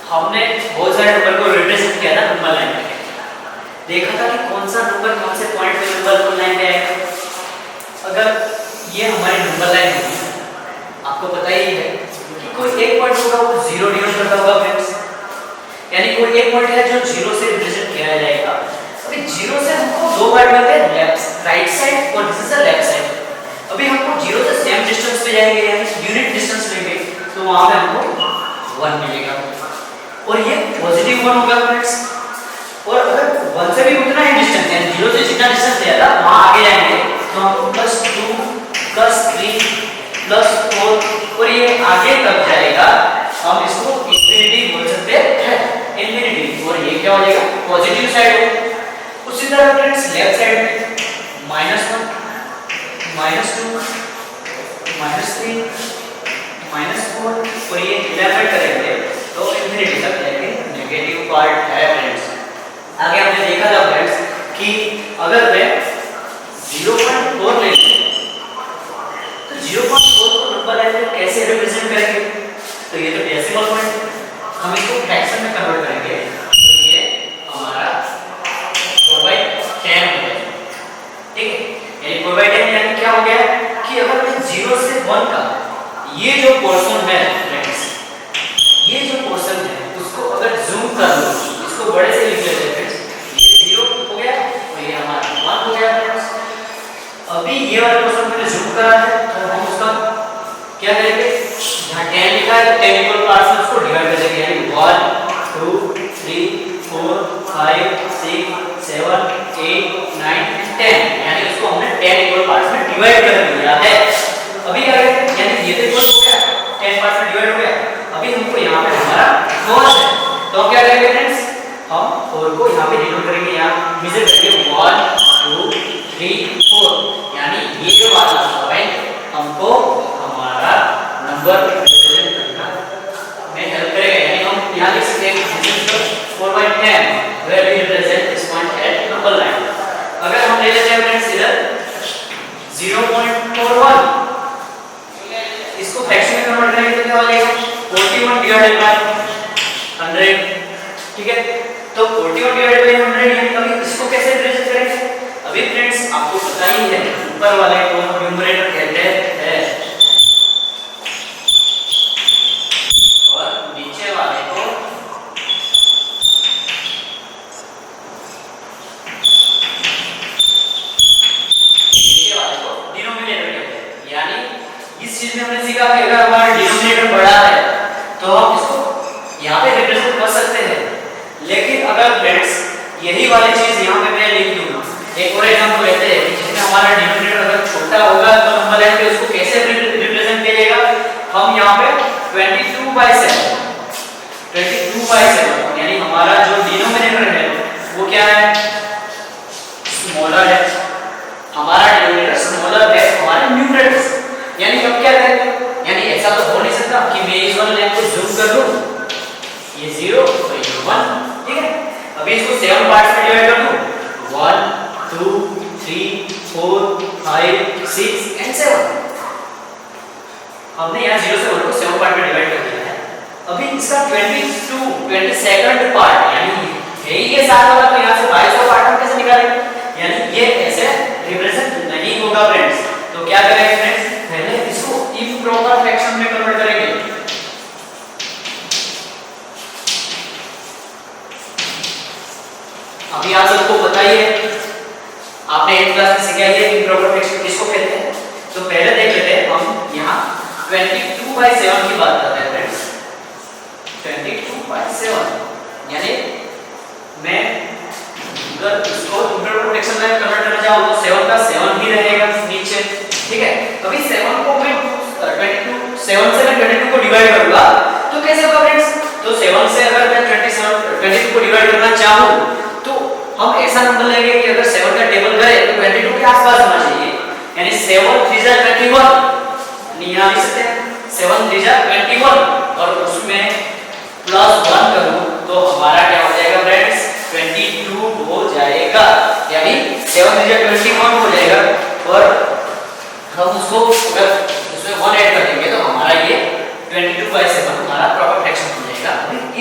हमने बहुत सारे नंबर को रिप्रेजेंट किया था नंबर लाइन में, देखा था कि कौन सा नंबर कौन से पॉइंट पे नंबर लाइन पे आएगा। अगर ये हमारी नंबर लाइन होगी, आपको पता ही है कि कोई एक पॉइंट होगा वो जीरो डिनोट करता होगा फ्रेंड्स, यानी कोई एक पॉइंट है जो जीरो से रिप्रेजेंट किया जाएगा। अभी जीरो से हमको दो पार्ट मिलते हैं, लेफ्ट राइट साइड और this is the left side. अभी हमको जीरो से सेम डिस्टेंस पे जाएंगे, यानी यूनिट डिस्टेंस लेंगे, तो वहां पे हमको 1 मिलेगा और ये पॉजिटिव 1 होगा फ्रेंड्स। और अगर 1 से भी उतना ही डिस्टेंस, यानी जीरो से जितना डिस्टेंस लिया था वहां आगे जाएंगे तो हमको +2 +3 +4 और ये आगे तक जाएगा, हम इसको इंफिनिटी बोल सकते हैं, इंफिनिटी। और ये क्या हो जाएगा, पॉजिटिव साइड हो। उसी तरह फ्रेंड्स लेफ्ट साइड में -1 -2 -3 -4 और ये इलेवेंट करेंगे तो इंफिनिटी तक जाएंगे, नेगेटिव पार्ट है फ्रेंड्स। आगे हमने देखा था फ्रेंड्स कि अगर मैं 0.4 ले लूं तो 0.4 को नंबर लाइन में कैसे रिप्रेजेंट करेंगे, तो ये तो डेसिमल पॉइंट है, हम इसको फ्रैक्शन में कन्वर्ट करेंगे तो ये हमारा 4/10 हो जाएगा, ठीक है। यानी 4/10 यानी क्या हो गया कि अगर मैं 0 से 1 का ये जो पोर्शन है फ्रेंड्स, ये जो पोर्शन है उसको अगर जूम कर लो, इसको बड़े से लिख लेते हैं फ्रेंड्स, ये 0 हो गया और ये हमारा 1 हो गया फ्रेंड्स। अभी ये वाला पोर्शन मैंने जूम करा है तो हम उसका क्या करेंगे, यहाँ 10 लिखा है तो 10 इक्वल पार्ट्स में उसको डिवाइड कर देंगे, यानी 1 2 3 4 5 6 7 8 9 10, यानी उसको हमने 10 इक्वल पार्ट्स में डिवाइड कर दिया है। अभी क्या करेंगे, यानी ये तो इक्वल हो गया, 10 पार्ट्स में डिवाइड हो गया। अभी हमको यहाँ पे हमारा 4 है तो हम क्या करेंगे फ्रेंड्स, हम 4 को यहाँ पे डिनोट करेंगे, यहाँ मेजर करेंगे 1 2 3 4, यानी ये जो वाला पॉइंट हमको हमारा नंबर रिप्रेजेंट करना में हेल्प करेगा। यानी हम यहाँ लिख सकते हैं 4/10 where we represent this point at number line। अगर हम ले लेते हैं फ्रेंड्स इधर 0.41, इसको फ्रैक्शन में कन्वर्ट करेंगे तो क्या हो जाएगा, 41 डिवाइडेड बाय 100, ठीक है। तो 41 डिवाइडेड बाय 100, यानी अभी इसको कैसे रिप्रेजेंट करेंगे। अभी फ्रेंड्स आपको पता ही है ऊपर वाले को न्यूमरेटर कहते हैं और नीचे वाले को डिनोमिनेटर कहते हैं। यानी इस चीज में हमने सीखा कि अगर हमारा डिनोमिनेटर बड़ा है तो हम इसको यहाँ पे रिप्रेजेंट कर सकते हैं, लेकिन अगर फ्रेंड्स यही वाली चीज यहाँ पे मैं लिख दूंगा, एक और एग्जांपल लेते हैं जिसमें हमारा डिनोमिनेटर अगर छोटा होगा तो नंबर लाइन पे उसको कैसे रिप्रेजेंट किया जाएगा। हम यहाँ पे 22/7 यानी हमारा जो डिनोमिनेटर है वो क्या है, स्मॉलर है, हमारा डिनोमिनेटर स्मॉलर है हमारे न्यूमरेटर से। यानी अब क्या करेंगे, यानी ऐसा तो हो नहीं सकता कि मैं इस वाले लाइन को जूम कर लूं, ये 0 और ये 1, ठीक है। अभी इसको 7 पार्ट्स में डिवाइड कर दूं, 1 2 3 4 5 6 एंड 7। हमने यहाँ 0 से 1 को 7 पार्ट में डिवाइड कर दिया है। अभी इसका 22nd पार्ट यानी यही के साथ होगा तो यहाँ से 22वां पार्ट हम कैसे निकालेंगे, यानी ये ऐसे रिप्रेजेंट नहीं होगा फ्रेंड्स। तो क्या करेंगे फ्रेंड्स, पहले इसको इम्प्रॉपर फ्रैक्शन में कन्वर्ट करेंगे। अभी आप सबको पता ही है, आपने 8th क्लास में सीखा है इम्प्रॉपर फ्रैक्शन किसको कहते हैं। तो पहले देख लेते हैं हम यहाँ 22/7 की बात करते हैं फ्रेंड्स। 22/7 यानी मैं अगर इसको इम्प्रॉपर फ्रैक्शन में कन्वर्ट करना चाहूँ तो 7 का 7 ही रहेगा नीचे, ठीक है। अभी 7 को मैं 7 से मैं 22 को डिवाइड करूंगा तो कैसे होगा फ्रेंड्स, तो 7 से अगर मैं 22 को डिवाइड करना चाहूँ तो हम ऐसा नंबर लेंगे कि अगर 7 का टेबल करे तो 22 के आसपास होना चाहिए, यानी 7 3 जा 21, यहाँ लिख सकते हैं 7 3 जा 21 और उसमें +1 करूं तो हमारा क्या हो जाएगा फ्रेंड्स, 22 हो जाएगा, यानी 7 3 जा 21 हो जाएगा। और हम उसको अगर उसमें 1 ऐड कर देंगे तो हमारा ये 22/7 हमारा प्रॉपर फ्रैक्शन हो जाएगा।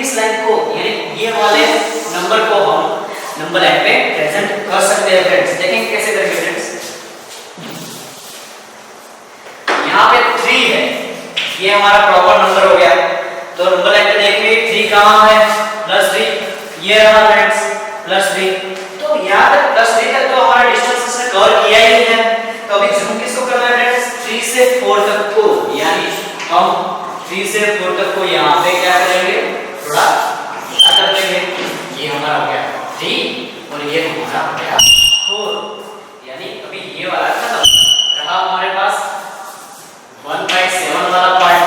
इस लाइन को यानी ये वाले नंबर को हम नंबर लाइन पे प्रेजेंट कर सकते हैं फ्रेंड्स। देखेंगे कैसे करेंगे फ्रेंड्स। यहाँ पे 3 है, ये हमारा प्रॉपर नंबर हो गया। तो नंबर लाइन पे देखिए 3 कहाँ है, +3, ये रहा फ्रेंड्स +3। तो यहाँ तक +3 तक तो हमारा डिस्टेंस इसने कवर किया ही है। तो अभी जूम किसको करना है फ्रेंड्स, 3 से 4 तक को, यानी हम 3 से 4 तक को यहाँ पे क्या करेंगे, थोड़ा कर लेंगे। ये हमारा हो गया 3 और ये हमारा हो गया 4, यानी अभी ये वाला खत्म रहा हमारे पास 1/7 वाला पार्ट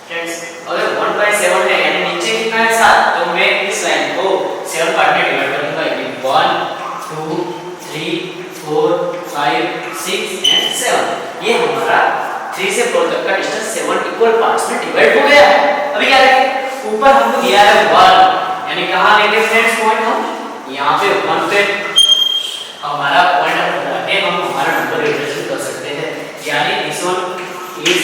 फ्रेंड्स। अगर 1/7 है यानी नीचे कितना है 7, तो मैं इस लाइन को 7 पार्ट में डिवाइड कर दूंगा। 1 2 3 4 5 6 एंड 7। ये हमारा 3 से 4 तक का डिस्टेंस 7 इक्वल पार्ट्स में डिवाइड हो गया है। अभी क्या करेंगे, ऊपर हमको दिया है 1, यानी कहां लेंगे फ्रेंड्स पॉइंट, हम यहां पे 1 पे हमारा पॉइंट लगाके हम हमारा नंबर रिप्रेजेंट कर सकते हैं। यानी दिस वन इज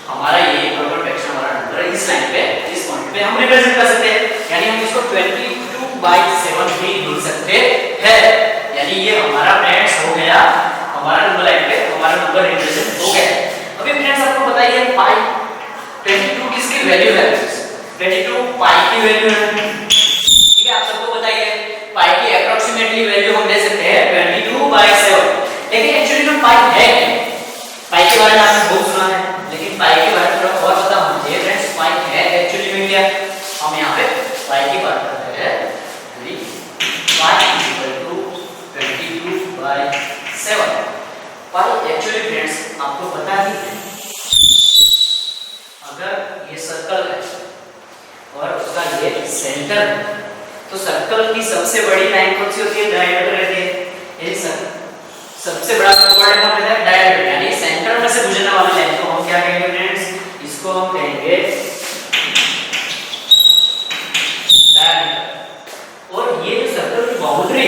हमारा ये प्रॉपर फ्रैक्शन हमारा नंबर है। इस लाइन पे इस पॉइंट पे हम रिप्रेजेंट कर सकते हैं, यानी हम इसको 22/7 भी लिख सकते हैं। यानी ये हमारा फ्रेंड्स हो गया हमारा नंबर लाइन पे हमारा नंबर रिप्रेजेंट हो गया। अभी फ्रेंड्स आपको बताइए पाई 22 किसकी वैल्यू है, 22 पाई की वैल्यू है। ठीक है, आप सबको बताइए पाई की अप्रोक्सीमेटली वैल्यू हम ले सकते हैं 22/7। लेकिन एक्चुअली में पाई है क्या, पाई के बारे में आपने बहुत सुना है, लेकिन पाई के बारे में थोड़ा और पता होना चाहिए फ्रेंड्स। पाई है एक्चुअली में क्या, हम यहाँ पे पाई की बात करते हैं। पाई = 22/7। पाई एक्चुअली फ्रेंड्स आपको पता ही है, अगर ये सर्कल है और उसका ये सेंटर है, तो सर्कल की सबसे बड़ी लाइन कौन सी होती है, डायमीटर रहती है। ये सबसे बड़ा कोऑर्डिनेट कौन रहता है, डायमीटर, यानी सेंटर में से गुजरने वाली लाइन को हम क्या कहेंगे फ्रेंड्स, इसको हम कहेंगे डायमीटर। और ये जो सर्कल की बाउंड्री है,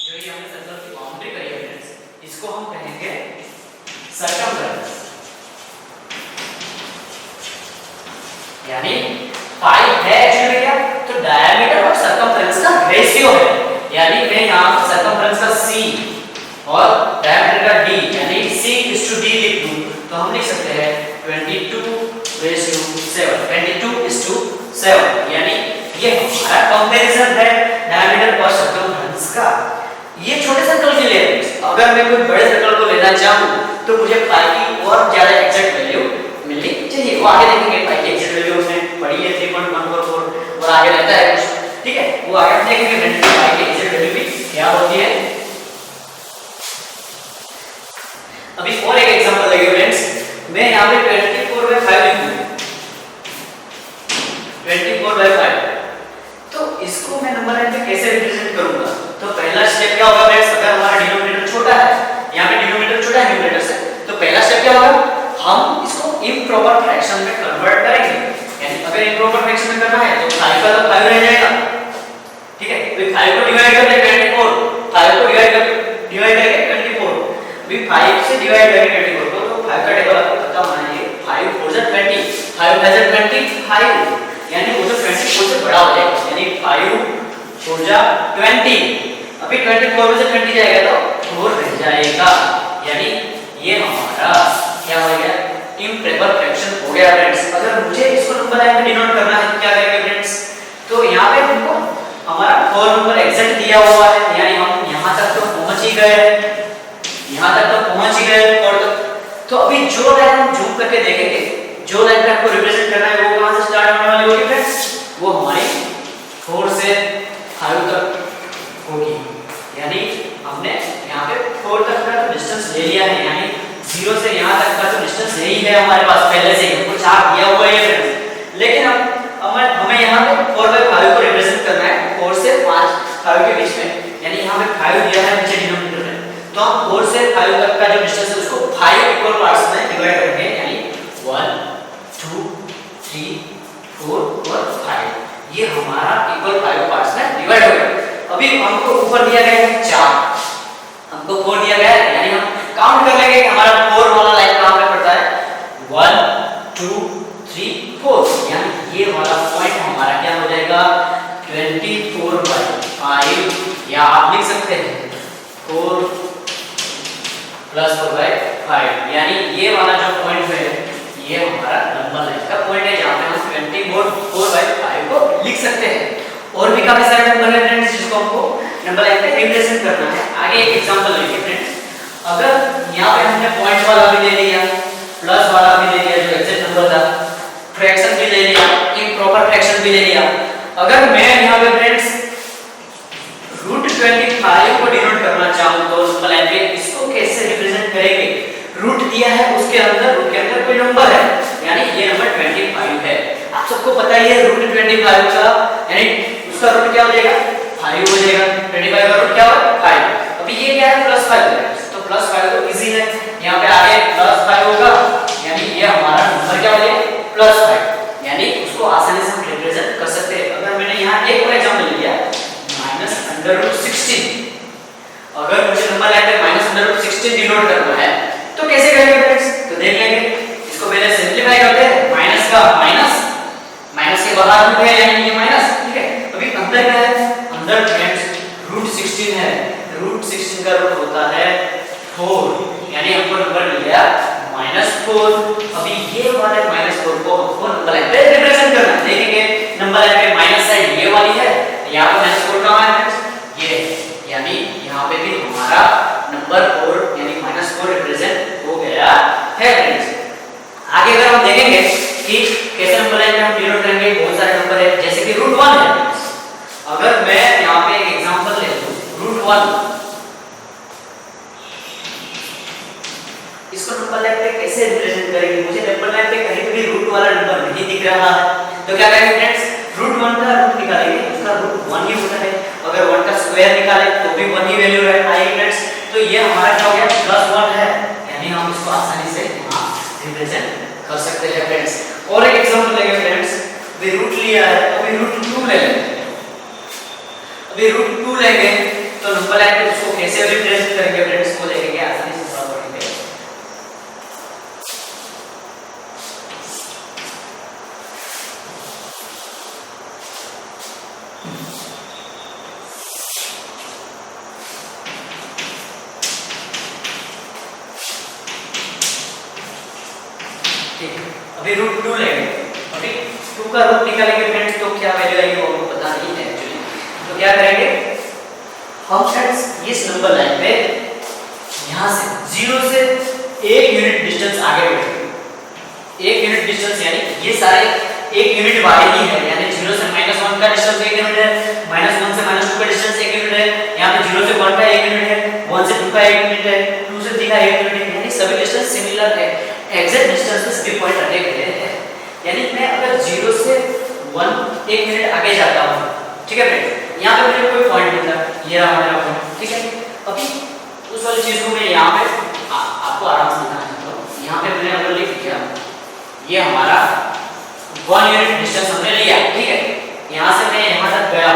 जो ये हमने सर्कल की बाउंड्री करी है फ्रेंड्स, इसको हम कहेंगे सर्कमफ्रेंस। यानी पाई है एक्चुअली क्या, तो डायमीटर और सर्कमफ्रेंस का रेशियो है। यानी मैं यहाँ सर्कमफ्रेंस का c और डायमीटर का d यानी c/d लिख दूं, तो हम लिख सकते हैं 22/7, यानी ये हमारा कंपैरिजन है डायमीटर और सर्कमफ्रेंस का। ये छोटे सर्कल के लिए, अगर मैं कोई बड़े सर्कल को लेना चाहूँ तो मुझे पाई की और ज्यादा एग्जैक्ट वैल्यू मिलनी चाहिए। वो आगे देखेंगे, पाई की एग्जैक्ट वैल्यू हमने पढ़ी है 3.144 और आगे रहता है कुछ, ठीक है, वो आगे हम देखेंगे फ्रेंड्स पाई की एग्जैक्ट वैल्यू भी क्या होती है। अभी और एक एग्जांपल लेंगे फ्रेंड्स। मैं यहां पे 24/5 लिख दूं, 24/5, तो इसको मैं नंबर लाइन पे कैसे रिप्रेजेंट करूंगा। तो पहला स्टेप क्या होगा फ्रेंड्स, अगर हमारा डिनोमिनेटर छोटा है, यहां पे डिनोमिनेटर छोटा है न्यूमरेटर से, तो पहला स्टेप क्या होगा, हम इसको इम्प्रॉपर फ्रैक्शन में कन्वर्ट करेंगे। यानी अगर इम्प्रॉपर फ्रैक्शन में करना है तो 5 का तो 5 रह जाएगा, ठीक है। तो 5 को डिवाइड कर दे 24, 5 को डिवाइड करके 24, अभी 5 से डिवाइड करेंगे 24 को, तो 5 का टेबल आपको पता होना चाहिए। 5 4 जा 20, 5 5 जा 25, यानी वो तो 24 से बड़ा हो जाएगा, यानी 5 4 जा 20, अभी 24 में से 20 जाएगा तो 4 रह जाएगा। यानी ये हमारा क्या हो गया, इम्प्रॉपर फ्रैक्शन हो गया फ्रेंड्स। अगर मुझे इसको नंबर लाइन में डिनोट करना है तो क्या करेंगे फ्रेंड्स, तो यहाँ पे हमको हमारा 4 नंबर एग्जैक्ट दिया हुआ है, यानी हम यहाँ तक तो पहुंच ही गए, यहाँ तक तो पहुंच ही गए 4 तक। तो अभी जो लाइन हम जूम करके देखेंगे, जो लाइन पे आपको रिप्रेजेंट करना है वो कहाँ से स्टार्ट होने वाली होगी फ्रेंड्स, वो हमारी 4 से 5 तक होगी। यानी हमने यहाँ पे 4 तक का तो डिस्टेंस ले लिया है, यानी 0 से यहाँ तक का तो डिस्टेंस यही है हमारे पास पहले से ही, कुछ आप दिया हुआ है फ्रेंड्स। लेकिन अब हमें यहाँ पे 4/5 को रिप्रेजेंट करना है 4 से 5 के बीच में, यानी यहाँ पे 5 दिया है नीचे डिनोमिनेटर में, तो हम 4 से 5 तक का जो डिस्टेंस है उसको 5 इक्वल पार्ट्स में डिवाइड करेंगे, यानी 1 2 3 4 और 5, ये हमारा इक्वल 5 पार्ट्स में डिवाइड हो गया। अभी हमको ऊपर दिया गया है 4, हमको 4 दिया गया है, यानी हम काउंट कर लेंगे कि हमारा 4 वाला लाइन कहां पे पड़ता है, 1 या आप लिख सकते हैं 4 प्लस 4/5, यानी ये वाला जो पॉइंट है ये हमारा नंबर लाइन का पॉइंट है, जहाँ पे हम 24/5 को लिख सकते हैं। और भी काफी सारे नंबर है फ्रेंड्स जिसको हमको नंबर लाइन पे रिप्रेजेंट करना है। आगे एक एग्जांपल लेंगे फ्रेंड्स, अगर यहाँ पे हमने पॉइंट वाला भी ले लिया, प्लस वाला भी ले लिया जो एग्जैक्ट नंबर था, फ्रैक्शन भी ले लिया, इम्प्रॉपर फ्रैक्शन भी ले लिया। अगर मैं यहाँ पे फ्रेंड्स √25 को डिनोट करना चाहूँ तो नंबर लाइन पे इसको कैसे रिप्रेजेंट करेंगे? रूट दिया है, उसके अंदर रूट के अंदर कोई नंबर है, यानी ये नंबर 25 है। आप सबको पता ही है √25 का यानी उसका रूट क्या हो जाएगा? 5 हो जाएगा। 25 का रूट क्या होगा? 5। अभी ये क्या है? +5 है, तो +5 तो इजी है, यहाँ पे आगे +5 होगा, यानी ये हमारा नंबर क्या हो जाएगा? +5, यानी उसको आसानी से हम रिप्रेजेंट कर सकते हैं। अगर मैंने यहाँ एक और एग्जांपल लिया -√16, अगर मुझे नंबर लाइन पे -√16 डिनोट करना है तो कैसे करेंगे फ्रेंड्स? तो देख लेंगे, इसको पहले सिंपलीफाई करते हैं। माइनस का माइनस, माइनस के बाहर रूट है यानी ये माइनस, ठीक है। अभी अंदर क्या है? अंदर फ्रेंड्स √16 है, √16 का रूट होता है 4, यानी हमको नंबर मिल गया -4। अभी ये वाले -4 को हमको नंबर लाइन पे रिप्रेजेंट करना है। देखेंगे नंबर लाइन पे माइनस साइड ये वाली है, यहाँ पे -4 कहाँ है फ्रेंड्स? ये, यानी यहाँ पे भी हमारा नंबर 4 यानी -4 रिप्रेजेंट हो गया है फ्रेंड्स। आगे अगर हम देखेंगे कि कैसे नंबर लाइन में हम डिनोट करेंगे, बहुत सारे नंबर है जैसे कि √1 है। अगर मैं यहाँ पे एक एग्जांपल ले लूं √1, इसको नंबर लाइन पे कैसे रिप्रेजेंट करेंगे? मुझे नंबर लाइन पे कहीं भी रूट वाला नंबर नहीं दिख रहा है, तो क्या करेंगे फ्रेंड्स? √1 का रूट निकालेंगे, उसका रूट 1 ही होता है। अगर 1 का स्क्वायर निकाले तो भी 1 ही वैल्यू आएगी फ्रेंड्स। तो ये हमारा क्या हो गया? +1 है, यानी हम इसको आसानी से यहाँ रिप्रेजेंट कर सकते हैं फ्रेंड्स। और एक एग्जांपल लेंगे फ्रेंड्स, अभी रूट लिया है, अभी √2 ले लेंगे। अभी √2 लेंगे तो नंबर लाइन पे उसको कैसे रिप्रेजेंट करेंगे फ्रेंड्स? वो देखेंगे आसानी से सॉल्व करेंगे। अभी √2 लेंगे, अभी 2 का रूट निकालेंगे फ्रेंड्स तो क्या वैल्यू आएगी वो हमको पता नहीं है एक्चुअली। तो क्या करेंगे हम फ्रेंड्स? इस नंबर लाइन पे यहाँ से 0 से 1 यूनिट डिस्टेंस आगे बढ़ेंगे। 1 यूनिट डिस्टेंस यानी ये सारे 1 यूनिट वाले ही है, यानी 0 से -1 का डिस्टेंस 1 यूनिट है, -1 से -2 का डिस्टेंस 1 यूनिट है, यहाँ पे 0 से 1 का 1 यूनिट है, 1 से 2 का 1 यूनिट है, 2 से 3 का 1 यूनिट है, यानी सभी डिस्टेंस सिमिलर है, एग्जैक्ट डिस्टेंस पे सभी पॉइंट रखे गए हैं। यानी मैं अगर 0 से 1 मिनट आगे जाता हूँ, ठीक है फ्रेंड्स, यहाँ पे मुझे कोई पॉइंट मिलता है, ये रहा मेरा पॉइंट, ठीक है। अभी उस वाली चीज को मैं यहाँ पे आपको आराम से दिखाना चाहता हूँ। यहाँ पे मैंने अगर लिख दिया ये हमारा 1 यूनिट डिस्टेंस हमने लिया, ठीक है। यहाँ से मैं यहाँ तक गया,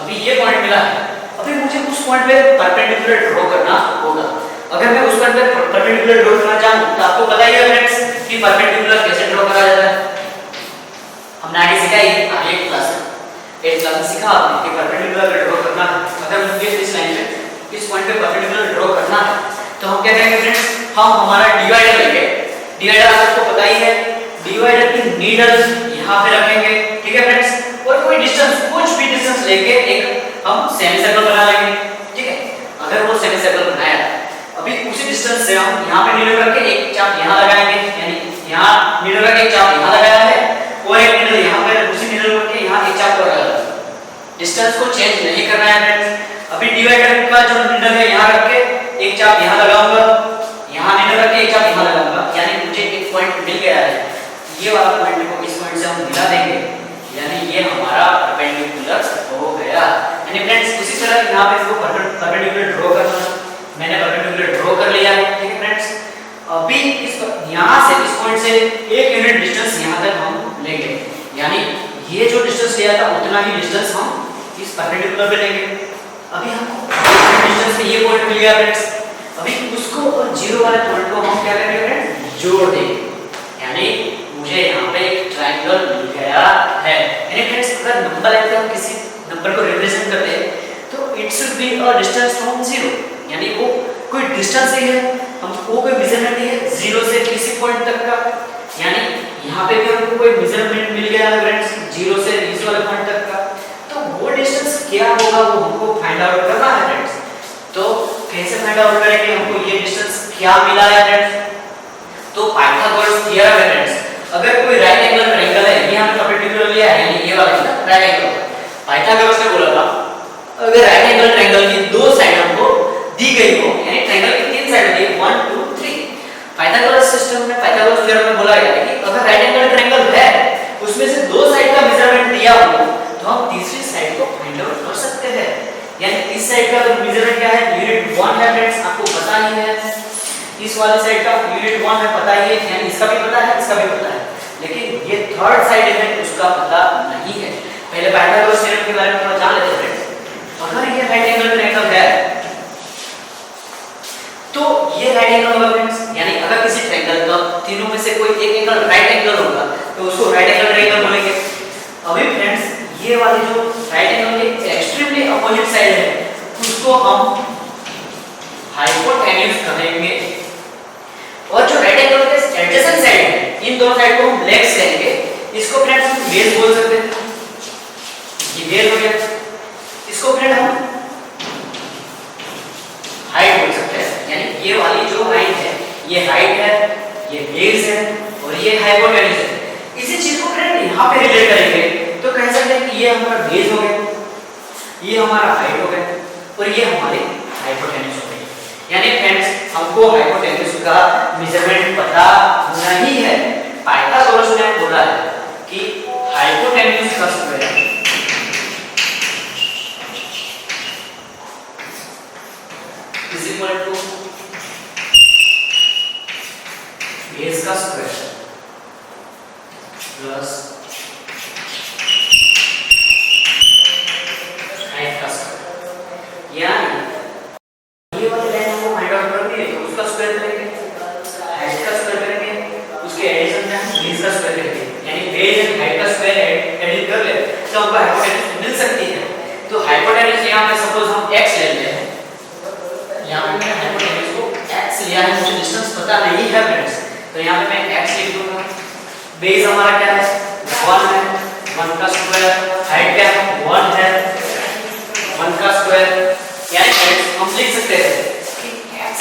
अभी ये पॉइंट मिला है, अभी मुझे उस पॉइंट पे परपेंडिकुलर ड्रॉ करना होगा। अगर मैं उस पॉइंट पे परपेंडिकुलर ड्रॉ करना चाहूँ तो आपको पता ही है फ्रेंड्स कि परपेंडिकुलर कैसे ड्रॉ करा जाता है। हमने आगे सीखा ही आगे क्लास में 8th क्लास में सीखा आपने कि परपेंडिकुलर ड्रॉ करना है। अगर मुझे इस लाइन पे इस पॉइंट पे परपेंडिकुलर ड्रॉ करना है तो हम क्या करेंगे फ्रेंड्स? हम हमारा डिवाइडर लेंगे। डिवाइडर आपको पता ही है, डिवाइडर की नीडल यहाँ पे रखेंगे, ठीक है फ्रेंड्स। और कोई डिस्टेंस, कुछ भी डिस्टेंस लेके एक हम सेमी सर्कल बना लेंगे, ठीक है। अगर वो सेमी सर्कल बनाया, अभी उसी डिस्टेंस से हम यहाँ पे नीडल रख के एक चाप यहाँ लगाएंगे, यानी यहाँ नीडल रख के एक चाप यहाँ लगाया है और एक नीडल यहाँ पे उसी नीडल रख के यहाँ एक चाप लगाया है। डिस्टेंस को चेंज नहीं करना है फ्रेंड्स। अभी डिवाइडर का जो नीडल है यहाँ रख के एक चाप यहाँ लगाऊंगा, यहाँ नीडल रख के एक चाप यहाँ लगाऊंगा, यानी मुझे एक पॉइंट मिल गया है। ये वाला पॉइंट को इस पॉइंट से हम मिला देंगे, यानी ये हमारा परपेंडिकुलर हो गया। यानी फ्रेंड्स उसी तरह यहाँ पे इसको परपेंडिकुलर ड्रॉ करना, मैंने परपेंडिकुलर ड्रॉ कर लिया है, ठीक है फ्रेंड्स। अभी इस यहाँ से इस पॉइंट से 1 यूनिट डिस्टेंस यहाँ तक हम लेंगे, यानी ये जो डिस्टेंस लिया था उतना ही डिस्टेंस हम इस परपेंडिकुलर पे लेंगे। अभी हमको डिस्टेंस पे ये पॉइंट मिल गया फ्रेंड्स। अभी उसको और 0 वाले पॉइंट को हम क्या करेंगे फ्रेंड्स? जोड़ देंगे, यानी मुझे यहाँ पे एक ट्रायंगल मिल गया है। यानी फ्रेंड्स अगर नंबर लाइन पे हम किसी नंबर को रिप्रेजेंट करते हैं तो तो it should be a distance from 0, यानी वो कोई डिस्टेंस ही है, हमको कोई मेजरमेंट ही है 0 से किसी पॉइंट तक का, यानी यहाँ पे भी हमको कोई मेजरमेंट मिल गया है फ्रेंड्स 0 से इस वाले पॉइंट तक का, तो वो डिस्टेंस क्या होगा वो हमको फाइंड आउट करना है फ्रेंड्स। तो कैसे फाइंड आउट करेंगे, हमको ये डिस्टेंस क्या मिला है फ्रेंड्स, तो पाइथागोरस थ्योरम है फ्रेंड्स। अगर कोई राइट एंगल ट्रायंगल है, ये हमने पर्टिकुलर लिया है, यानी ये वाला राइट एंगल, पाइथागोरस ने बोला था अगर राइट एंगल ट्रायंगल की दो साइड हमको दी गई हो, यानी ट्रायंगल की तीन साइड दी 1 2 3, पाइथागोरस सिस्टम में पाइथागोरस थ्योरम में बोला गया है कि अगर राइट एंगल ट्रायंगल है उसमें से दो साइड का मेजरमेंट दिया हो तो हम तीसरी साइड को फाइंड आउट कर सकते हैं। यानी इस साइड का मेजरमेंट क्या है, यूनिट 1 है फ्रेंड्स, आपको पता ही है। इस वाली साइड का यूनिट 1 है, पता ही है, यानी इसका भी पता है, इसका भी पता है, लेकिन ये थर्ड साइड है उसका पता नहीं है। पहले पाइथागोरस थ्योरम के बारे में थोड़ा जान लेते हैं फ्रेंड्स। अगर ये राइट एंगल ट्रायंगल है तो ये राइट एंगल होगा फ्रेंड्स, यानी अगर किसी ट्रायंगल का तीनों में से कोई एक एंगल राइट एंगल होगा तो उसको राइट एंगल ट्रायंगल बोलेंगे। अभी फ्रेंड्स ये वाली जो राइट एंगल के एक्सट्रीमली अपोजिट साइड है उसको हम हाइपोटेन्यूज कहेंगे, और जो राइट एंगल के एडजेसेंट साइड है इन दोनों साइड को हम लेग्स कहेंगे। इसको फ्रेंड्स हम बेस बोल सकते हैं, ये बेस हो गया। इसको फ्रेंड हम हाइट बोल सकते हैं, यानी ये वाली जो हाइट है ये हाइट है, ये बेस है और ये हाइपोटेन्यूज है। इसी चीज को फ्रेंड यहाँ पे रिलेट करेंगे तो कह सकते हैं कि ये हमारा बेस हो गया, ये हमारा हाइट हो गया और ये हमारी हाइपोटेन्यूज हो गई। यानी फ्रेंड्स हमको हाइपोटेन्यूज का मेजरमेंट पता होना ही है। पाइथागोरस ने बोला है कि हाइपोटेन्यूज का square is equal to base का स्क्वायर प्लस हाइट का स्क्वायर। यानी ये वाली लाइन हमको फाइंड आउट करनी है तो उसका स्क्वायर करेंगे, हाइट का स्क्वायर करेंगे, उसके एडिशन में हम बेस का स्क्वायर करेंगे, यानी बेस एंड हाइट का स्क्वायर एडिट कर ले तो हमको हाइपोटेन्यूज मिल सकती है। तो हाइपोटेन्यूज यहाँ पे सपोज हम x ले लेते हैं, यहाँ पे मैंने हाइपोटेन्यूज को x लिया है, मुझे डिस्टेंस पता नहीं है फ्रेंड्स, तो यहाँ पे मैं x लिख दूंगा। बेस हमारा क्या है 1 है, 1 का स्क्वायर, हाइट क्या है 1 है, 1 का स्क्वायर, यानी फ्रेंड्स हम लिख सकते हैं कि x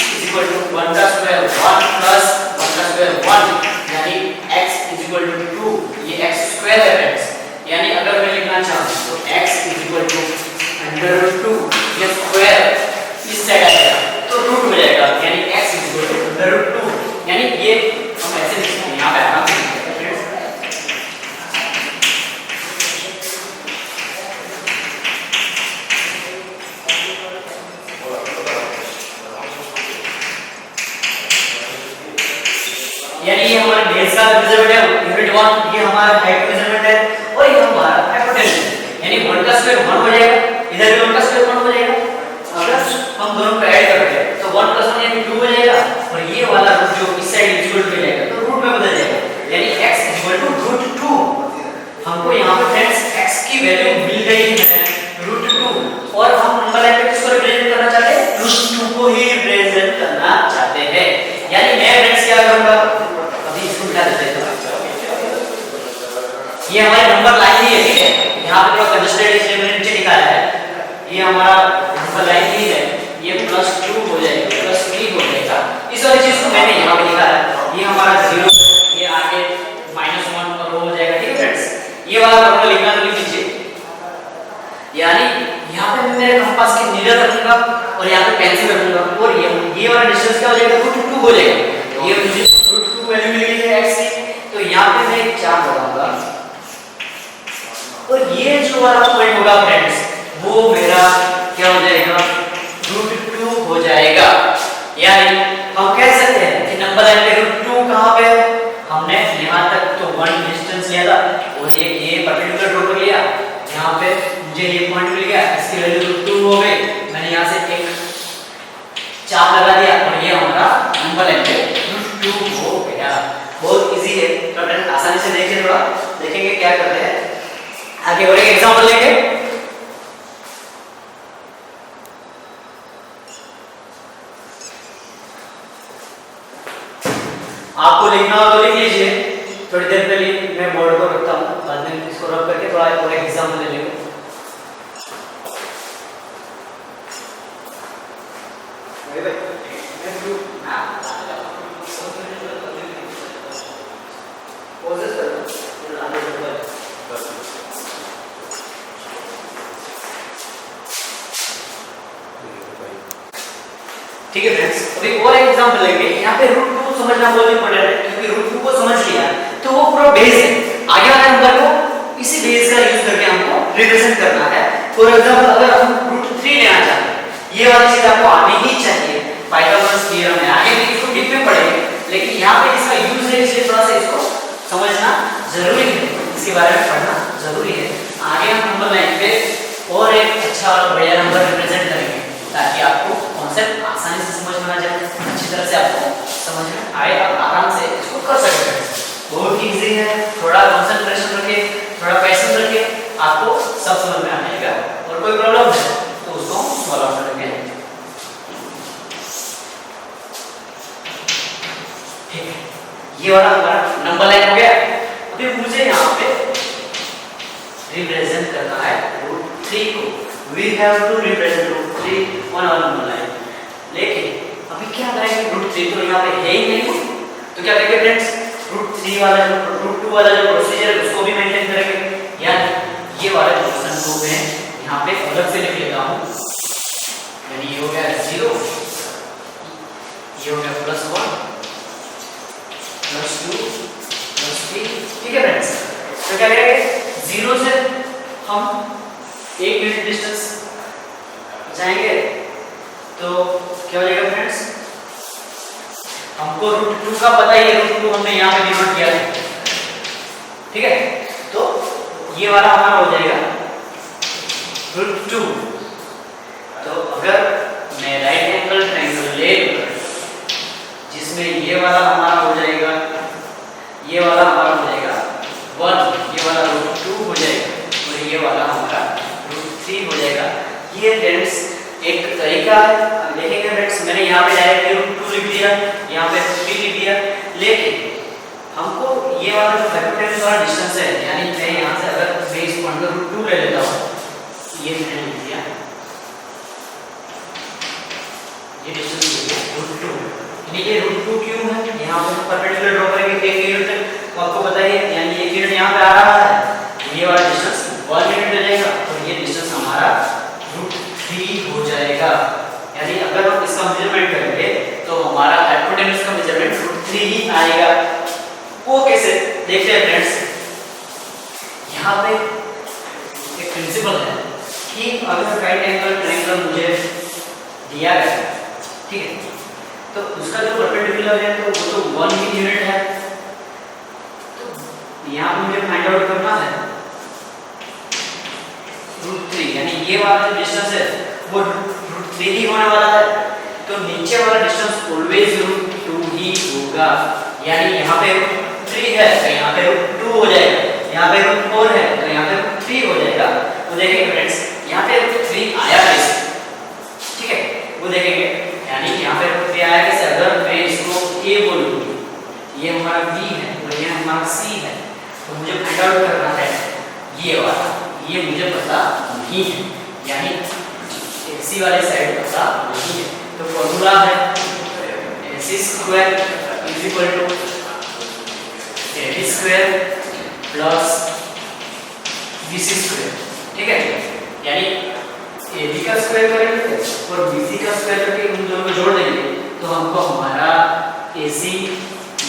1 का स्क्वायर 1 प्लस 1 का स्क्वायर 1, यानी x 2, ये x स्क्वायर है फ्रेंड्स। यानी अगर मैं लिखना चाहूँ तो x √2, ये स्क्वायर इस साइड आएगा तो रूट हो जाएगा, यानी x √2, यानी ये हम ऐसे लिख सकते हैं। यहाँ पे आना यानी ये हमारा बेस का मेजरमेंट है यूनिट 1, ये हमारा हाइट मेजरमेंट है और ये हमारा हाइपोटेन्यूज, यानी 1 का स्क्वायर 1 हो जाएगा, इधर भी 1 का स्क्वायर 1 हो जाएगा। अगर हम दोनों को ऐड करते हैं तो 1 + 1 यानी 2 हो जाएगा और ये वाला रूट जो इस साइड इक्वल हो जाएगा तो रूट में बदल जाएगा, यानी x √2। हमको यहाँ पे फ्रेंड्स x की वैल्यू मिल गई है √2 और हम नंबर लाइन पे किसको रिप्रेजेंट करना चाहते हैं, √2 को ही रिप्रेजेंट करना चाहते हैं। यानी मैं फ्रेंड्स क्या करूंगा, अभी इसको मिटा देते हैं, ये हमारी नंबर लाइन ही है, ठीक है, यहाँ पे थोड़ा कंजेस्टेड इसलिए मैंने नीचे निकाला है, ये हमारा नंबर लाइन ही है, ये +2 हो जाएगा, +3 हो जाएगा। इस वाली चीज को मैंने यहाँ पे लिखा है, ये हमारा 0, ये आगे -1 और वो हो जाएगा, ठीक है फ्रेंड्स। ये वाला फॉर्मूला लिखना तो लिख लीजिए, यानी यहाँ पे मैं मेरे कंपास की नीडल रखूंगा और यहाँ पे पेंसिल रखूंगा और ये वाला डिस्टेंस क्या हो जाएगा, √2 हो जाएगा। ये मुझे √2 वैल्यू मिल गई है x की, तो यहाँ पे मैं एक चाप लगाऊंगा और ये जो वाला पॉइंट होगा फ्रेंड्स वो मेरा क्या हो जाएगा, √2 हो जाएगा। यानी हम कह सकते हैं कि नंबर लाइन पे √2 कहाँ पे है, हमने यहाँ तक तो 1 डिस्टेंस लिया था और ये पर्टिकुलर ड्रॉ कर लिया, यहाँ पे मुझे ये पॉइंट मिल गया, इसकी वैल्यू √2 हो गई, मैंने यहाँ से एक चाप लगा दिया और ये हमारा नंबर लाइन पे √2 हो गया। बहुत इजी है, तो फ्रेंड्स आसानी से देखिए, थोड़ा देखेंगे क्या करते हैं आगे। और एक एग्जांपल लेंगे, आपको लिखना हो तो लिख लीजिए, थोड़ी देर के लिए मैं बोर्ड को रखता हूँ, बाद में इसको रख करके थोड़ा एग्जाम्पल ले लेंगे। ठीक है फ्रेंड्स, अभी और एक एग्जांपल लेंगे। यहाँ पे रूट 2 समझना बहुत इंपॉर्टेंट है, क्योंकि रूट 2 को समझ लिया तो वो पूरा बेस है, आगे वाले नंबर को इसी बेस का यूज करके हमको रिप्रेजेंट करना है। फॉर एग्जांपल अगर हम रूट 3 लेना चाहते हैं, ये वाली चीज आपको आनी ही चाहिए, पाइथागोरस थ्योरम है, आगे भी इसको डीप में पढ़ेंगे, लेकिन यहाँ पे इसका यूज है इसलिए थोड़ा सा इसको समझना जरूरी है, इसके बारे में पढ़ना जरूरी है। आगे हम नंबर लाइन पे और एक अच्छा और बढ़िया नंबर रिप्रेजेंट करेंगे, ताकि आपको कॉन्सेप्ट आसानी से समझ में आ जाए, अच्छी तरह से आपको समझ में आए, आप आराम से इसको कर सकते हैं। बहुत ही इजी है, थोड़ा कंसंट्रेशन रखे, थोड़ा पैशन रखे, आपको सब समझ में आ जाएगा। और कोई प्रॉब्लम है तो उसको सॉल्व करेंगे। ठीक है, ये वाला हमारा नंबर लाइन हो गया। अभी मुझे यहाँ पे रिप्रेजेंट करना है रूट 3 को। We have to represent root 3 on our number line. लेकिन अभी क्या करेंगे, रूट 3 तो यहाँ पे है ही नहीं, तो क्या करेंगे फ्रेंड्स, रूट 3 वाला जो रूट 2 वाला जो प्रोसीजर है उसको भी मेंटेन करेंगे, यानी ये वाला पोर्शन को मैं यहाँ पे अलग से लिख लेता हूँ, यानी ये हो गया 0, ये हो गया +1 +2 +3। ठीक है फ्रेंड्स, तो क्या करेंगे, 0 से हम 1 यूनिट डिस्टेंस जाएंगे, तो क्या हो जाएगा फ्रेंड्स, हमको रूट 2 का पता ही है, रूट 2 हमने यहाँ पे डिनोट किया है। ठीक है, तो ये वाला हमारा हो जाएगा रूट 2। तो अगर मैं राइट एंगल ट्रायंगल ले लूं, जिसमें ये वाला हमारा हो जाएगा, ये वाला हमारा हो जाएगा 1, ये वाला रूट 2 हो जाएगा, और ये वाला हमारा रूट 3 हो जाएगा। ये फ्रेंड्स एक तरीका है, देखेंगे फ्रेंड्स, मैंने यहाँ पे डायरेक्टली रूट 2 लिख दिया, यहाँ पे 3 लिख दिया, लेकिन हमको ये वाला जो फैक्टोरियल वाला डिस्टेंस है, यानी मैं यहाँ से अगर मैं इसको अंडर रूट 2 ले लेता हूँ, ये मैंने लिख दिया, ये डिस्टेंस लिख दिया रूट 2, यानी ये रूट 2 क्यों है, यहाँ पे परपेंडिकुलर ड्रॉ करेंगे 1 यूनिट तक, तो आपको पता है, यानी 1 यूनिट यहाँ पे आ रहा है, ये वाला डिस्टेंस 1 यूनिट हो जाएगा, और ये डिस्टेंस हमारा रूट 3 हो जाएगा। यानी अगर हम इसका मेजरमेंट करेंगे तो हमारा हाइपोटेन्यूज का मेजरमेंट रूट 3 ही आएगा। वो कैसे, देखते हैं फ्रेंड्स, यहाँ पे एक प्रिंसिपल है कि अगर राइट एंगल ट्रायंगल मुझे दिया गया, ठीक है, तो उसका जो परपेंडिकुलर है तो वो तो 1 ही यूनिट है, तो यहाँ पे मुझे फाइंड आउट करना है रूट 3, यानी ये वाला जो डिस्टेंस है वो रूट 3 ही होने वाला है, तो नीचे वाला डिस्टेंस ऑलवेज रूट 2 ही होगा, यानी यहाँ पे रूट 3 है तो यहाँ पे रूट 2 हो जाएगा, यहाँ पे रूट 4 है तो यहाँ पे रूट 3 हो जाएगा। तो देखेंगे फ्रेंड्स, यहाँ पे रूट 3 आया कैसे, ठीक है, वो देखेंगे, यानी यहाँ पे रूट 3 आया कैसे, अगर मैं इसको a बोलूँ, ये हमारा b है और ये हमारा c है, तो मुझे फाइंड आउट करना है ये वाला, ये मुझे पता नहीं है, यानी AC वाले साइड पता नहीं है, तो फॉर्मूला है AC square is equal to AB square plus BC square. ठीक है, यानी AB का स्क्वायर करेंगे और BC का स्क्वायर करके उन दोनों को जोड़ देंगे तो हमको हमारा AC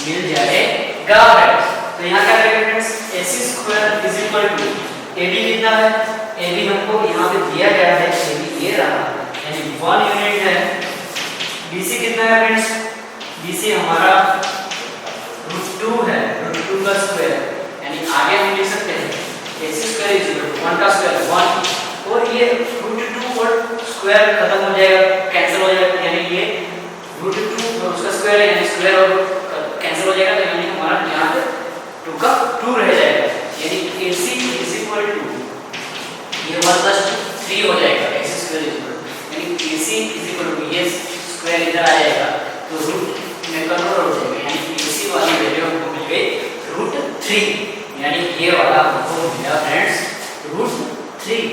मिल जाएगा। तो यहाँ क्या करेंगे friends, AC square is equal to AB कितना है, AB हमको यहाँ पे दिया गया है, AB ये रहा, यानी 1 यूनिट है। BC कितना है फ्रेंड्स, BC हमारा रूट 2 है, रूट 2 का स्क्वायर, यानी आगे हम लिख सकते हैं AC square is equal to 1 का स्क्वायर 1, और ये रूट 2 और स्क्वायर खत्म हो जाएगा, कैंसिल हो जाएगा, यानी ये रूट 2 और उसका स्क्वायर है, यानी स्क्वायर और कैंसिल हो जाएगा, तो यानी हमारा यहाँ पे 2 का 2 रह जाएगा, यानी AC इज इक्वल टू ये 1 प्लस 3 हो जाएगा, AC square is equal to, यानी AC इज इक्वल टू ये स्क्वायर इधर आ जाएगा तो रूट में कन्वर्ट हो जाएगा, यानी AC बेस वाली वैल्यू हमको मिल गई √3, यानी ये वाला हमको मिला फ्रेंड्स √3।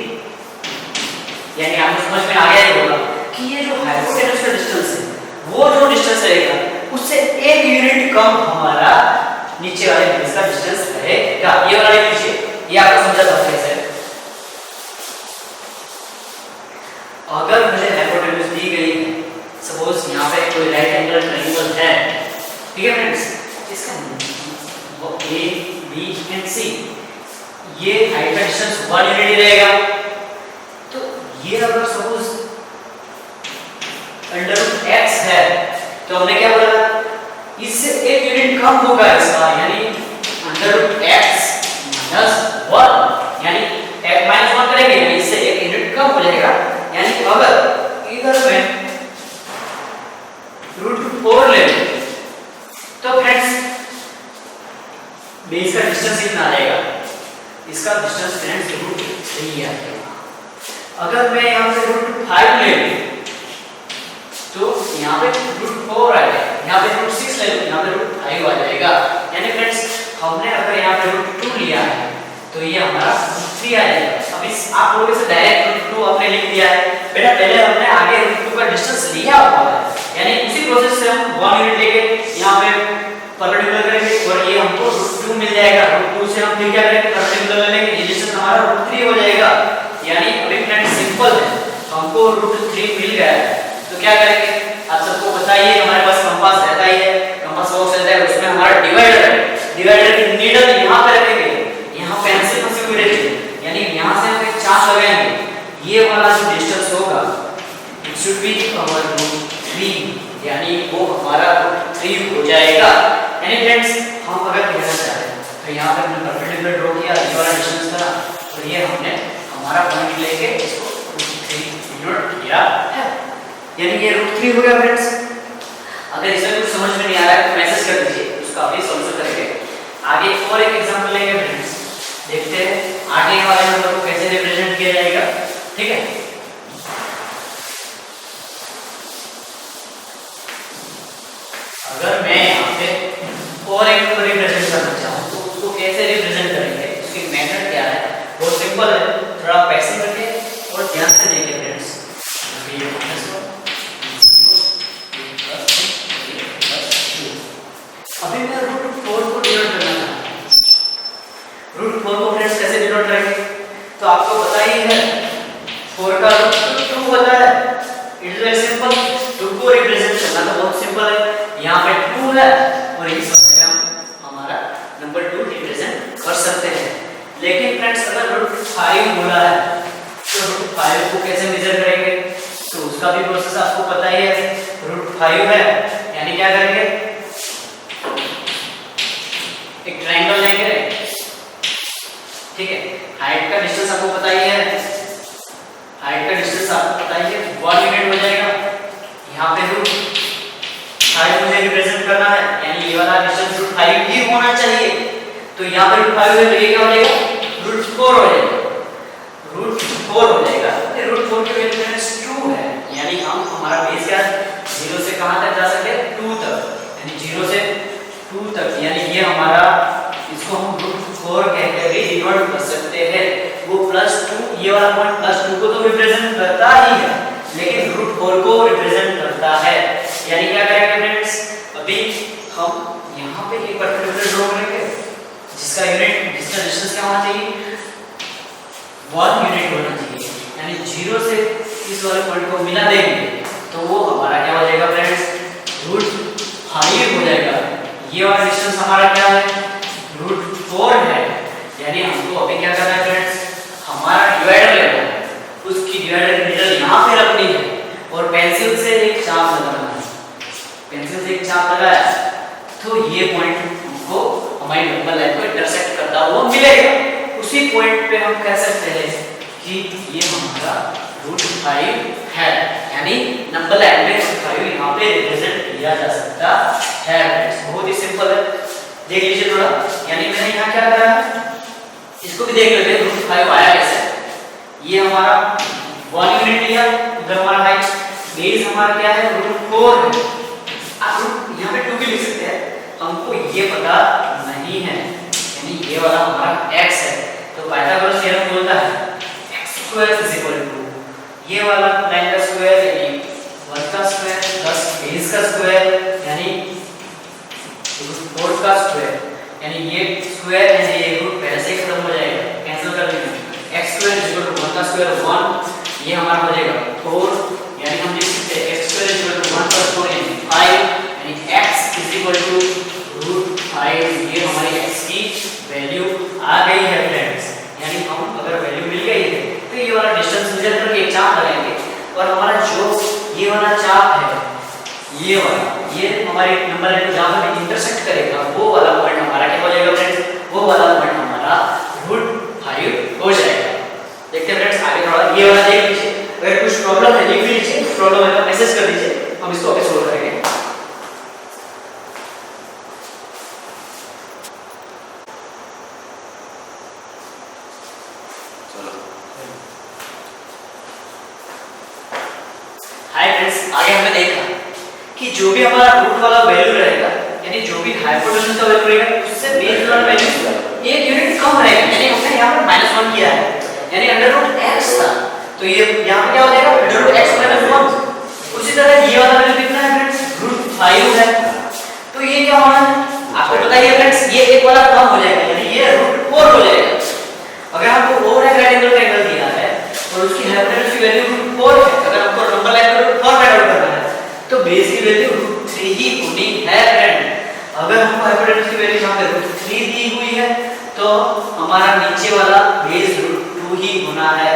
यानी आपको समझ में आ गया होगा कि ये जो हाइपोटेनस का डिस्टेंस है वो जो डिस्टेंस रहेगा उससे 1 यूनिट कम हमारा नीचे वाले बेस का डिस्टेंस रहेगा। ये वाला लिख लीजिए, ये आपको समझा था कैसे। अगर मुझे हाइपोटेनस दी गई है, सपोज यहाँ पे कोई राइट एंगल ट्रायंगल है, ठीक है फ्रेंड्स, इसका ए बी एंड सी, ये हाइट का डिस्टेंस 1 यूनिट रहेगा। तो ये अगर सपोज √x है तो हमने क्या बोला, इससे 1 यूनिट कम होगा इसका, यानी √x - 1, यानी -1 करेंगे यानी इससे 1 यूनिट कम हो जाएगा। यानी अगर इधर में √4 ले तो फ्रेंड्स बेस का डिस्टेंस कितना आ जाएगा, इसका डिस्टेंस फ्रेंड्स √3 आ जाएगा। अगर मैं यहाँ पे √5 ले लूं तो यहाँ पे √4 आ जाएगा, यहाँ पे √6 ले लूं, यहाँ पे √5 आ जाएगा। यानी फ्रेंड्स हमने अगर यहाँ पे √2 लिया है तो ये हमारा √3 आ जाएगा। अब इस आप लोगों से डायरेक्ट √2 आपने लिख दिया है, बेटा पहले हमने आगे √2 का डिस्टेंस लिया हुआ है, यानी उसी प्रोसेस से हम 1 यूनिट लेके यहाँ पे परपेंडिकुलर करेंगे और ये हमको √2 मिल जाएगा। √2 से हम फिर क्या करेंगे, परपेंडिकुलर लेंगे, ये डिस्टेंस हमारा √3 हो जाएगा। यानी अभी फ्रेंड्स सिंपल है, हमको √3 मिल गया है तो क्या करेंगे, आप सबको बताइए हमारे पास कंपास रहता ही है, कंपास बॉक्स रहता है, उसमें हमारा डिवाइडर है, डिवाइडर की नीडल यहाँ पे रखेंगे, यहाँ पेंसिल फंसी हुई रहेगी, यानी यहाँ से हम एक चाप लगाएंगे, ये वाला जो डिस्टेंस होगा इट शुड बी अवर √3, यानी वो हमारा √3 हो जाएगा। यानी फ्रेंड्स हम अगर कहना चाहें तो यहाँ पे हमने परपेंडिकुलर ड्रॉ किया, ये वाला डिस्टेंस था और ये हमने हमारा पॉइंट लेके इसको √3 यूनिट किया है, यानी ये √3 हो गया फ्रेंड्स। अगर इसमें कुछ समझ में नहीं आ रहा है तो मैसेज कर दीजिए, उसका अभी सॉल्यूशन करेंगे। आगे और एक एग्जांपल लेंगे फ्रेंड्स, देखते हैं आगे वाले नंबर को कैसे रिप्रेजेंट किया जाएगा, ठीक है। अगर मैं यहाँ पे और एक नंबर रिप्रेजेंट करना चाहूँ तो उसको कैसे रिप्रेजेंट करेंगे, उसकी मेथड क्या है, बहुत सिंपल है, थोड़ा पैसे रखें और ध्यान से देखिए फ्रेंड्स। अभी मैं √4 को डिनोट करना चाहता हूँ, √4 को फ्रेंड्स कैसे डिनोट करेंगे, तो आपको पता ही है 4 का √2 होता है, इट इज वेरी सिंपल। 2 को रिप्रेजेंट करना तो बहुत सिंपल है, यहाँ पे 2 है और इस वाले में हम हमारा नंबर 2 रिप्रेजेंट कर सकते हैं। लेकिन फ्रेंड्स अगर √5 हो रहा है तो √5 को कैसे मेजर करेंगे, तो उसका भी प्रोसेस आपको पता ही है। √5 है यानी क्या करेंगे, एक ट्रायंगल लेंगे, ठीक है, हाइट का डिस्टेंस आपको पता ही है, हाइट का डिस्टेंस आपको पता ही है 1 यूनिट हो जाएगा। यहाँ पे √5 मुझे रिप्रेजेंट करना है, यानी ये वाला डिस्टेंस √5 ही होना चाहिए, तो यहाँ पे √5 है तो ये क्या हो जाएगा, √4 हो जाएगा, √4 हो जाएगा। √4 की वैल्यू 2 है, यानी हम हमारा बेस क्या 0 से कहां तक जा सकते हैं, 2 तक, यानी 0 से 2 तक, यानी ये हमारा, इसको हम √4 कहकर भी डिनोट कर सकते हैं। वो +2, ये वाला पॉइंट +2 को तो रिप्रेजेंट करता ही है, लेकिन √4 को रिप्रेजेंट करता है। यानी क्या करेंगे फ्रेंड्स, अभी हम यहाँ पे एक पर्टिकुलर ड्रॉ करेंगे जिसका यूनिट, जिसका डिस्टेंस क्या होना चाहिए, 1 यूनिट होना चाहिए, यानी 0 से इस वाले पॉइंट को मिला देंगे तो वो हमारा क्या हो जाएगा फ्रेंड्स, √5 हो जाएगा। ये वाला डिस्टेंस हमारा क्या है, √4 है, यानी हमको अभी क्या करना है फ्रेंड्स, हमारा डिवाइडर लेना है, उसकी डिवाइडर की नीडल यहाँ पे रखनी है और पेंसिल से एक चाप लगाना है, पेंसिल से एक चाप लगाया तो ये पॉइंट हमको हमारी नंबर लाइन को इंटरसेक्ट करता हुआ मिलेगा। उसी पॉइंट पे हम कह सकते हैं कि ये हमारा √5 है, यानी नंबर लाइन में √5 यहाँ पे रिप्रेजेंट किया जा सकता है। बहुत ही सिंपल है, देख लीजिए थोड़ा, यानी मैंने यहाँ क्या करा, इसको भी देख लेते हैं √5 आया कैसे। ये हमारा 1 यूनिट लिया, उधर हमारा हाइट, बेस हमारा क्या है √4 है, आप यहाँ पे 2 भी लिख सकते हैं, हमको ये पता नहीं है, यानी ये वाला हमारा x है। तो पाइथागोरस थ्योरम बोलता है x square is equal to ये वाला 9 का स्क्वायर यानी 1 का स्क्वायर प्लस बेस का स्क्वायर यानी 4 का स्क्वायर, यानी ये स्क्वायर है ये रूट पहले से खत्म हो जाएगा, कैंसिल कर देंगे। x square is equal to 1 का स्क्वायर 1, ये हमारा हो जाएगा 4, यानी हम लिख सकते हैं x square is equal to 1 + 4 यानी 5, यानी x इज इक्वल टू √5। ये हमारी x की वैल्यू आ गई है फ्रेंड्स, यानी हम अगर वैल्यू मिल गई है तो ये वाला डिस्टेंस मेजर करके एक चाप लगाएंगे और हमारा जो ये वाला चाप है ये वाला, ये हमारे नंबर लाइन को जहां पर इंटरसेक्ट करेगा वो वाला पॉइंट हमारा क्या हो जाएगा फ्रेंड्स, वो वाला पॉइंट हमारा √5 हो जाएगा। देखते हैं फ्रेंड्स आगे थोड़ा ये वाला देख लीजिए, अगर कुछ प्रॉब्लम है लिख लीजिए, प्रॉब्लम है तो मैसेज कर दीजिए, हम इसको आगे सोल्व करेंगे। हाय फ्रेंड्स, आगे हमने देखा कि जो भी हमारा रूट वाला वैल्यू रहेगा, यानी जो भी हाइपोटेन्यूज का वैल्यू रहेगा उससे बेस वाला वैल्यू एक यूनिट कम रहेगा, यानी हमने यहाँ पर -1 किया है, यानी √x था, तो ये यहाँ पे क्या हो जाएगा √x - 1। उसी तरह ये वाला वैल्यू कितना है फ्रेंड्स, √5 है, तो ये क्या होना है आपको बताइए फ्रेंड्स, ये एक वाला कम हो जाएगा, यानी ये √4 हो जाएगा। अगर हमको ओवर एक राइट एंगल का एंगल दिया है और उसकी हाइपोटेन्यूज की वैल्यू √4 है, अगर हमको नंबर लाइन पर √4 फाइंड आउट करना है तो बेस की वैल्यू √3 ही होनी है फ्रेंड। अगर हमको हाइपोटेन्यूज की वैल्यू यहां पे √3 दी हुई है तो हमारा नीचे वाला बेस √2 ही होना है।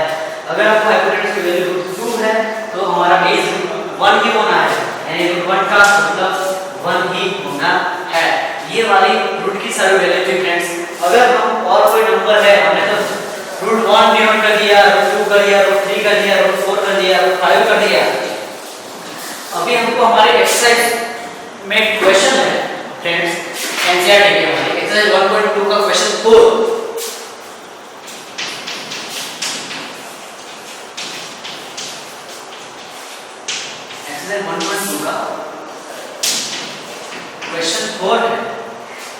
अगर हमको हाइपोटेन्यूज की वैल्यू √2 है तो हमारा बेस √1 ही होना है, यानी √1 का मतलब 1 ही होना है। ये वाली रूट की सारी वैल्यू थी फ्रेंड्स। अगर हम और कोई नंबर है, हमने तो √1 डिनोट कर दिया, √2 कर दिया, √3 कर दिया, √4 कर दिया, √5 कर दिया। अभी हमको हमारे एक्सरसाइज में क्वेश्चन है फ्रेंड्स, एनसीईआरटी के हमारे एक्सरसाइज 1.2 का क्वेश्चन 4। एक्सरसाइज 1.2 का क्वेश्चन 4 है,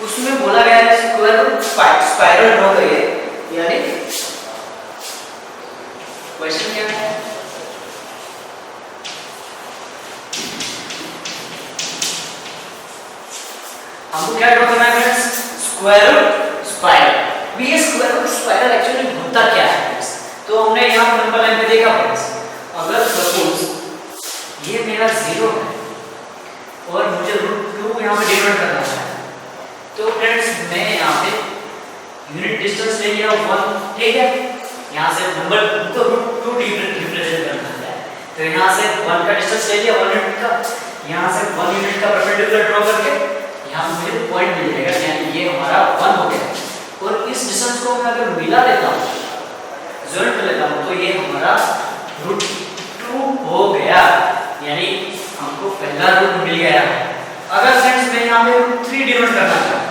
उसमें बोला गया है स्क्वायर रूट स्पाइरल ड्रॉ करिए, यानी क्वेश्चन क्या है, हमको क्या ड्रॉ करना है फ्रेंड्स, स्क्वायर रूट स्पाइरल। अब ये स्क्वायर रूट स्पाइरल एक्चुअली होता क्या है फ्रेंड्स, तो हमने यहां नंबर लाइन पे देखा फ्रेंड्स, अगर सपोज ये मेरा 0 है और मुझे √2 यहां पे डिनोट करना है, तो फ्रेंड्स मैं यहां पे यूनिट डिस्टेंस ले लिया 1, ठीक है, यहां से नंबर को √2 रिप्रेजेंट करना है, तो यहां से 1 का डिस्टेंस ले लिया 1 यूनिट का, यहां से 1 यूनिट का परपेंडिकुलर ड्रॉ करके यहां मुझे पॉइंट मिल जाएगा, यानी ये हमारा 1 हो गया। और इस डिस्टेंस को मैं अगर मिला लेता हूं, जॉइन कर लेता हूं, तो ये हमारा √2 हो गया, यानी हमको पहला रूट मिल गया। अगर फ्रेंड्स मैं यहां पे √3 डिनोट करना चाहूं,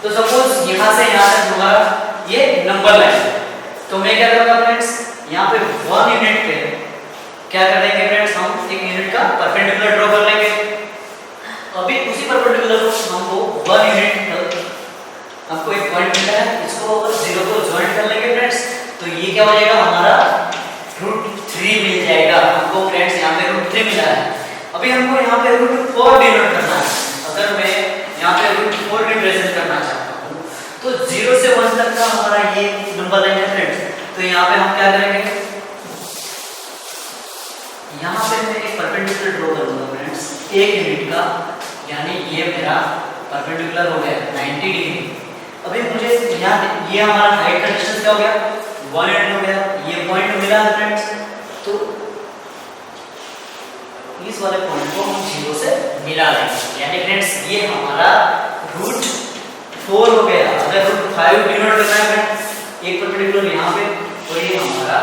तो सपोज यहां से यहां तक हमारा ये नंबर लाइन, तो मैं क्या करूंगा फ्रेंड्स, यहां पे 1 यूनिट पे क्या कर देंगे फ्रेंड्स, हम एक यूनिट का परपेंडिकुलर ड्रॉ कर लेंगे। अभी उसी परपेंडिकुलर को हमको 1 यूनिट, हमको एक पॉइंट मिला है, इसको 0 को जॉइन कर लेंगे फ्रेंड्स, तो ये क्या हो जाएगा हमारा √3 मिल जाएगा हमको फ्रेंड्स, यहां पे √3 मिला है। अभी हमको यहां पे √4 डिनोट करना है, अगर मैं यहां पे √4 रिप्रेजेंट करना चाहता हूं, तो 0 से 1 तक का हमारा ये नंबर लाइन है फ्रेंड्स, तो यहां पे हम क्या करेंगे, यहां पे मैं एक परपेंडिकुलर ड्रॉ करूंगा फ्रेंड्स 1 यूनिट का, यानी ये मेरा परपेंडिकुलर हो गया 90 डिग्री। अभी मुझे यहाँ ये हमारा हाइट का डिस्टेंस क्या हो गया 1 यूनिट हो गया, ये पॉइंट मिला है फ्रेंड्स, तो इस वाले पॉइंट को हम 0 से मिला लेंगे, यानी फ्रेंड्स ये हमारा √4 हो गया। अगर √5 डिनोट करना है फ्रेंड्स एक परपेंडिकुलर यहाँ पे, तो ये हमारा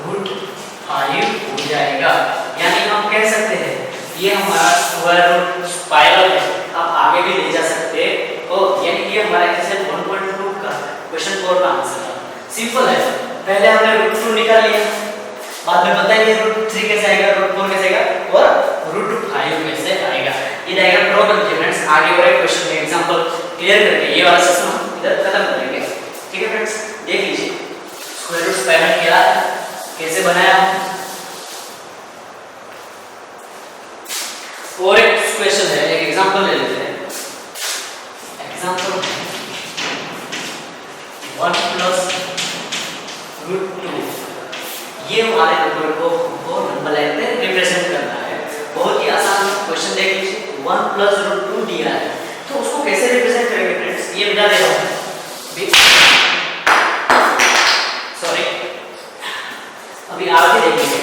√5 हो जाएगा, यानी हम कह सकते हैं ये हमारा स्क्वायर रूट स्पाइरल है। आप आगे भी ले जा सकते हो, यानी ये हमारा एक्सरसाइज 1.2 का क्वेश्चन 4 का आंसर है। सिंपल है, पहले हमने √2 निकाल लिया, बाद में बताएंगे √3 कैसे आएगा, √4 कैसे आएगा और √5 कैसे आएगा। ये डायग्राम ड्रॉ कर लीजिए फ्रेंड्स। आगे और एक क्वेश्चन में एग्जांपल क्लियर करके ये वाला सेक्शन हम इधर खत्म करेंगे। ठीक है फ्रेंड्स, देख लीजिए स्क्वायर रूट पैटर्न क्या है, कैसे बनाया हम। और एक क्वेश्चन है, एक एग्जांपल ले लेते हैं। एग्जांपल 1 प्लस रूट 2, ये वाले नंबर को नंबर लाइन में रिप्रेजेंट करना है। बहुत ही आसान क्वेश्चन देख लीजिए, 1 प्लस रूट 2 दिया है, तो उसको कैसे रिप्रेजेंट करेंगे फ्रेंड्स, ये बता दे रहा हूं। सॉरी, अभी आगे देखेंगे।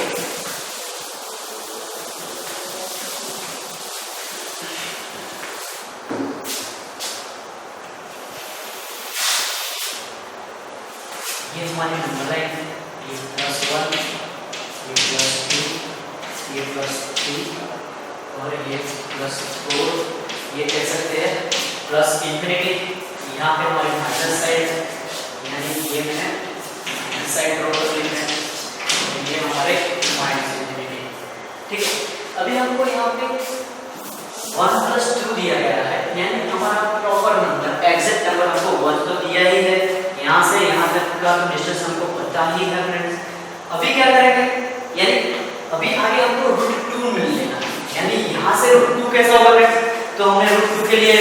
ये हमारी नंबर लाइन है, ये +1, ये +2, ये +3 और ये +4, ये कह सकते हैं प्लस इंफिनिटी। यहाँ पे हमारी माइनस साइड है, यानी ये मैंने माइनस साइड ड्रॉ कर ली है, और ये हमारे माइनस इंफिनिटी। ठीक है, अभी हमको यहाँ पे 1 + 2 दिया गया है, यानी हमारा प्रॉपर नंबर एग्जैक्ट नंबर हमको 1 तो दिया ही है, यहाँ से यहाँ तक का डिस्टेंस हमको पता ही है फ्रेंड्स। अभी क्या करेंगे, यानी अभी आगे हमको √2 मिल लेना, यानी यहाँ से √2 कैसा होगा फ्रेंड्स, तो हमने √2 के लिए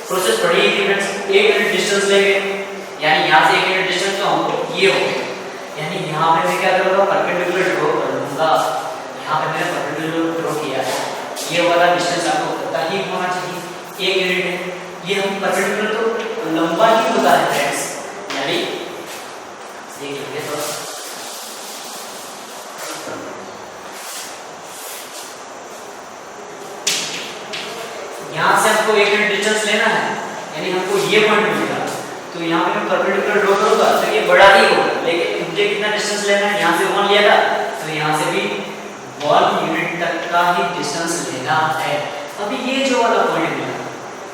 प्रोसेस पढ़ी थी फ्रेंड्स, 1 यूनिट डिस्टेंस लेंगे, यानी यहाँ से 1 यूनिट डिस्टेंस तो हमको ये हो गया, यानी यहाँ पे मैं क्या करूँगा, परपेंडिकुलर ड्रॉ कर लूँगा। यहाँ पे मैंने परपेंडिकुलर ड्रॉ किया है, ये वाला डिस्टेंस आपको पता ही होना चाहिए, 1 यूनिट है। ये हम परपेंडिकुलर तो लंबा ही होता है फ्रेंड्स, यानी देखिए तो यहाँ से हमको 1 यूनिट डिस्टेंस लेना है, यानी हमको ये पॉइंट मिलेगा, तो यहाँ पे मैं परपेंडिकुलर ड्रॉ करूँगा तो ये बड़ा ही होगा, लेकिन मुझे कितना डिस्टेंस लेना है, यहाँ से 1 लिया था, तो यहाँ से भी 1 यूनिट तक का ही डिस्टेंस लेना है। अभी ये जो वाला पॉइंट मिला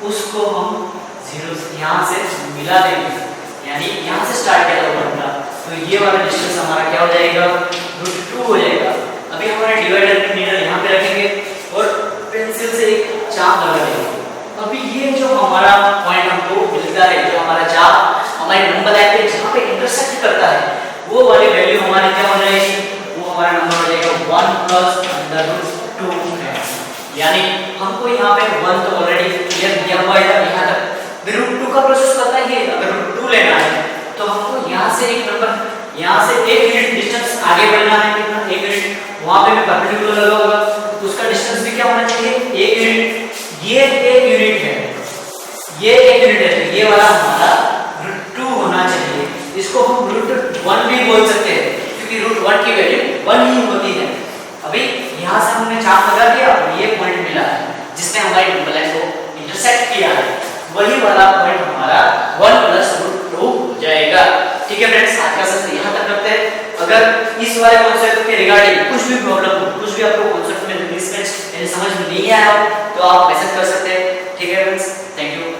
उसको हम 0 से यहाँ से मिला देंगे, यानी यहाँ से स्टार्ट किया था पॉइंट, तो ये वाला डिस्टेंस हमारा क्या हो जाएगा, √2 हो जाएगा। अभी हमारे डिवाइडर की नीडल यहाँ पे रखेंगे और पेंसिल से एक चाप लगा देंगे। अभी ये जो हमारा पॉइंट हमको मिलता है, जो हमारा चाप हमारे नंबर लाइन पे जहाँ पे इंटरसेक्ट करता है, वो वाली वैल्यू हमारी क्या हो जाएगी, वो हमारा नंबर हो जाएगा 1 + √2 है। यानी हमको यहाँ पे 1 तो ऑलरेडी क्लियर किया हुआ है यहाँ तक, √2 का प्रोसेस पता ही है। अगर √2 लेना है तो हमको यहाँ से एक नंबर, यहाँ से 1 यूनिट डिस्टेंस आगे बढ़ना है, कितना 1 यूनिट, वहाँ पे मैं परपेंडिकुलर लगा होगा तो उसका डिस्टेंस भी क्या होना चाहिए, 1 यूनिट। ये 1 यूनिट है, ये 1 यूनिट है, तो ये वाला हमारा √2 होना चाहिए। इसको हम √1 भी बोल सकते हैं, क्योंकि √1 की वैल्यू 1 ही होती है। अभी यहाँ से हमने चाप लगा दिया और ये पॉइंट मिला है जिसने हमारी नंबर लाइन को इंटरसेक्ट किया है, वही वाला पॉइंट हमारा 1 + √2 हो जाएगा। ठीक है फ्रेंड्स, आज का सेशन यहाँ तक रखते हैं। अगर इस वाले कॉन्सेप्ट के रिगार्डिंग कुछ भी प्रॉब्लम हो, कुछ भी आपको कॉन्सेप्ट में समझ में नहीं आया हो, तो आप मैसेज कर सकते हैं। ठीक है फ्रेंड्स, थैंक यू।